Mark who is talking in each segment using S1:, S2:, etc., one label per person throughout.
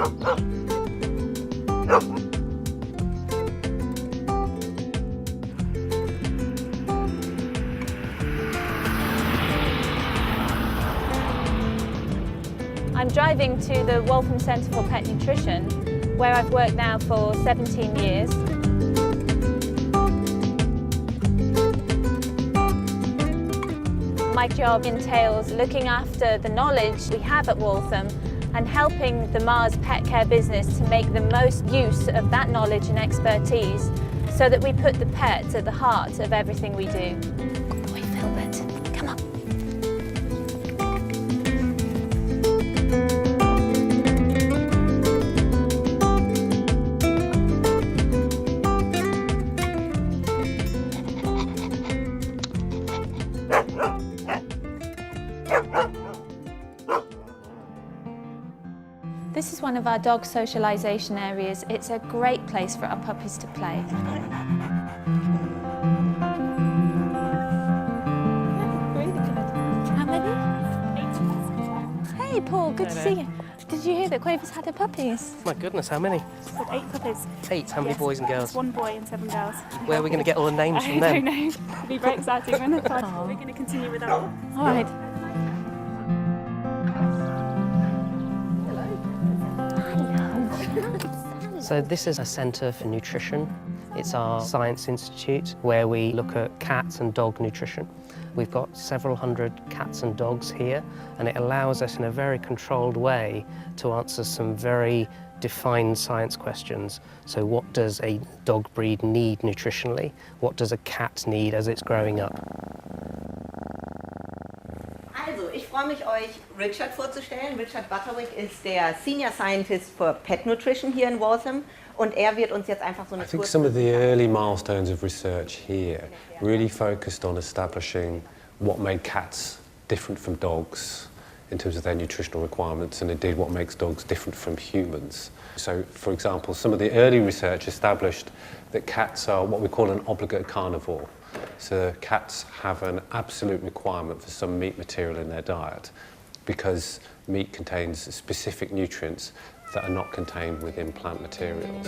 S1: I'm driving to the Waltham Centre for Pet Nutrition, where I've worked now for 17 years. My job entails looking after the knowledge we have at Waltham and helping the Mars pet care business to make the most use of that knowledge and expertise so that we put the pet at the heart of everything we do. Good boy, Philbert. Come on. This is one of our dog socialisation areas. It's a great place for our puppies to play. Really good. How many? 8. Hey Paul, good to see you. Did you hear that Quaver's had her puppies?
S2: My goodness, how many?
S3: She's had 8 puppies.
S2: 8? How many boys and girls?
S3: 1 boy and 7 girls.
S2: Where are we going to get all the names from them?
S3: I don't know. It'll be very exciting, won't it? We're going to continue with that one.
S1: All right.
S2: So this is a centre for nutrition. It's our science institute where we look at cat and dog nutrition. We've got several hundred cats and dogs here, and it allows us in a very controlled way to answer some very defined science questions. So what does a dog breed need nutritionally? What does a cat need as it's growing up?
S4: Also, ich freue mich, euch Richard vorzustellen. Richard Butterwick ist der Senior Scientist for Pet Nutrition hier in Waltham. Und er wird uns jetzt einfach so eine
S5: I think some of the early milestones of research here really focused on establishing what made cats different from dogs in terms of their nutritional requirements, and indeed what makes dogs different from humans. So, for example, some of the early research established that cats are what we call an obligate carnivore. So cats have an absolute requirement for some meat material in their diet because meat contains specific nutrients that are not contained within plant materials.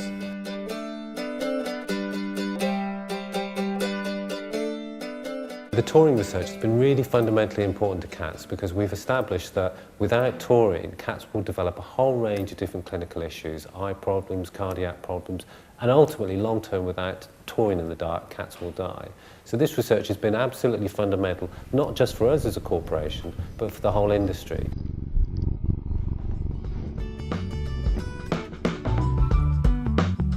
S5: The taurine research has been really fundamentally important to cats because we've established that without taurine, cats will develop a whole range of different clinical issues, eye problems, cardiac problems, and ultimately long-term without taurine in the diet, cats will die. So this research has been absolutely fundamental, not just for us as a corporation, but for the whole industry.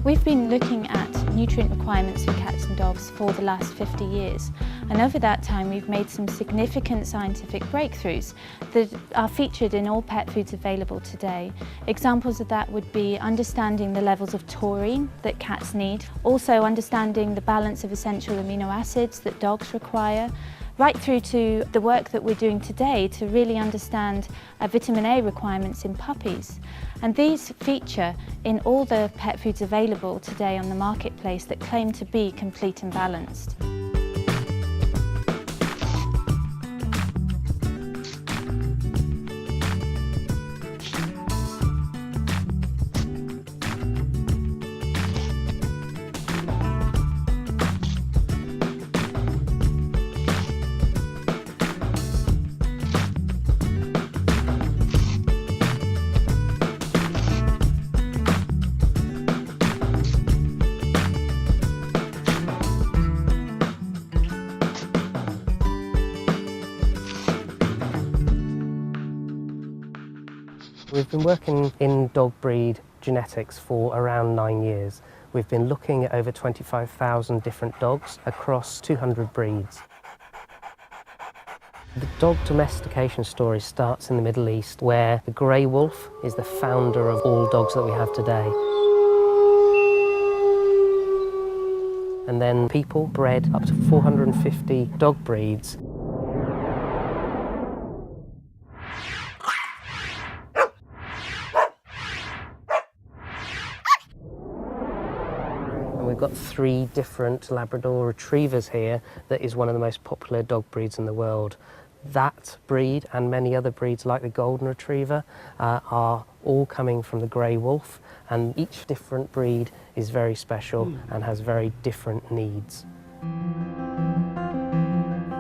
S1: We've been looking at nutrient requirements for cats and dogs for the last 50 years, and over that time we've made some significant scientific breakthroughs that are featured in all pet foods available today. Examples of that would be understanding the levels of taurine that cats need, also understanding the balance of essential amino acids that dogs require, right through to the work that we're doing today to really understand vitamin A requirements in puppies. And these feature in all the pet foods available today on the marketplace that claim to be complete and balanced.
S2: We've been working in dog breed genetics for around 9 years. We've been looking at over 25,000 different dogs across 200 breeds. The dog domestication story starts in the Middle East, where the grey wolf is the founder of all dogs that we have today. And then people bred up to 450 dog breeds. We've got 3 different Labrador Retrievers here that is one of the most popular dog breeds in the world. That breed and many other breeds like the Golden Retriever are all coming from the grey wolf, and each different breed is very special and has very different needs.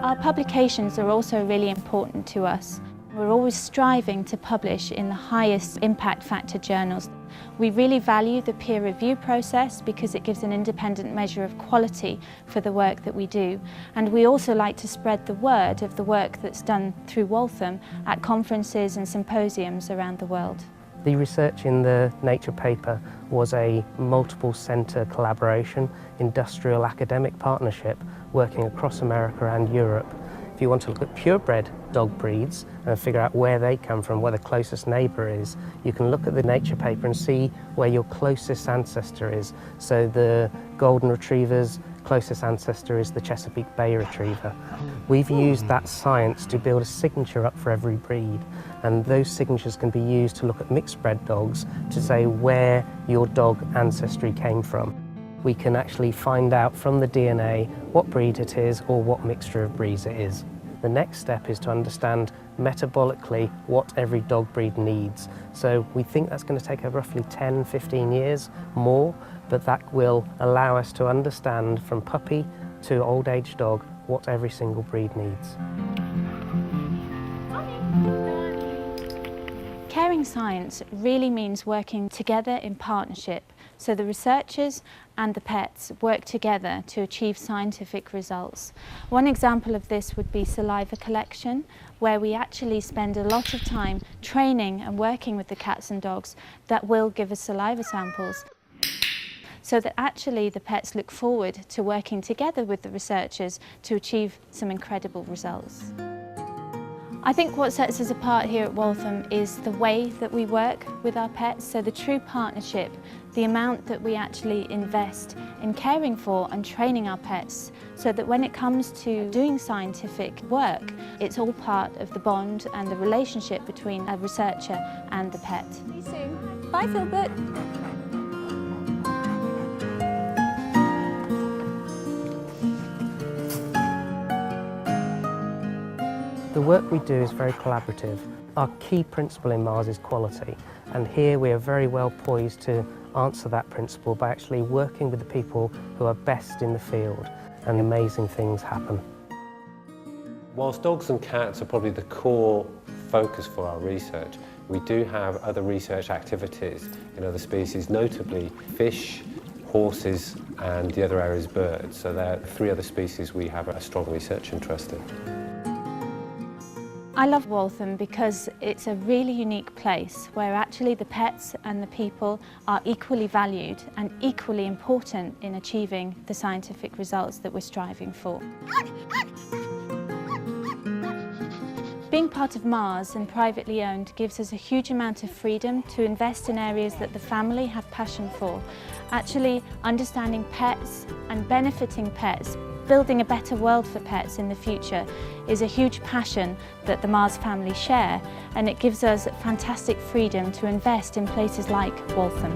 S1: Our publications are also really important to us. We're always striving to publish in the highest impact factor journals. We really value the peer review process because it gives an independent measure of quality for the work that we do. And we also like to spread the word of the work that's done through Waltham at conferences and symposiums around the world.
S2: The research in the Nature paper was a multiple centre collaboration, industrial academic partnership working across America and Europe. If you want to look at purebred dog breeds and figure out where they come from, where the closest neighbour is, you can look at the Nature paper and see where your closest ancestor is. So the Golden Retriever's closest ancestor is the Chesapeake Bay Retriever. We've used that science to build a signature up for every breed, and those signatures can be used to look at mixed bred dogs to say where your dog ancestry came from. We can actually find out from the DNA what breed it is or what mixture of breeds it is. The next step is to understand metabolically what every dog breed needs. So we think that's going to take roughly 10-15 years more, but that will allow us to understand from puppy to old age dog what every single breed needs.
S1: Caring science really means working together in partnership, so the researchers and the pets work together to achieve scientific results. One example of this would be saliva collection, where we actually spend a lot of time training and working with the cats and dogs that will give us saliva samples, so that actually the pets look forward to working together with the researchers to achieve some incredible results. I think what sets us apart here at Waltham is the way that we work with our pets, so the true partnership, the amount that we actually invest in caring for and training our pets, so that when it comes to doing scientific work, it's all part of the bond and the relationship between a researcher and the pet.
S3: See you soon. Bye, Philbert.
S2: The work we do is very collaborative. Our key principle in Mars is quality, and here we are very well poised to answer that principle by actually working with the people who are best in the field, and amazing things happen.
S5: Whilst dogs and cats are probably the core focus for our research, we do have other research activities in other species, notably fish, horses, and the other area is birds. So there are 3 other species we have a strong research interest in.
S1: I love Waltham because it's a really unique place where actually the pets and the people are equally valued and equally important in achieving the scientific results that we're striving for. Being part of Mars and privately owned gives us a huge amount of freedom to invest in areas that the family have passion for. Actually understanding pets and benefiting pets, building a better world for pets in the future is a huge passion that the Mars family share, and it gives us fantastic freedom to invest in places like Waltham.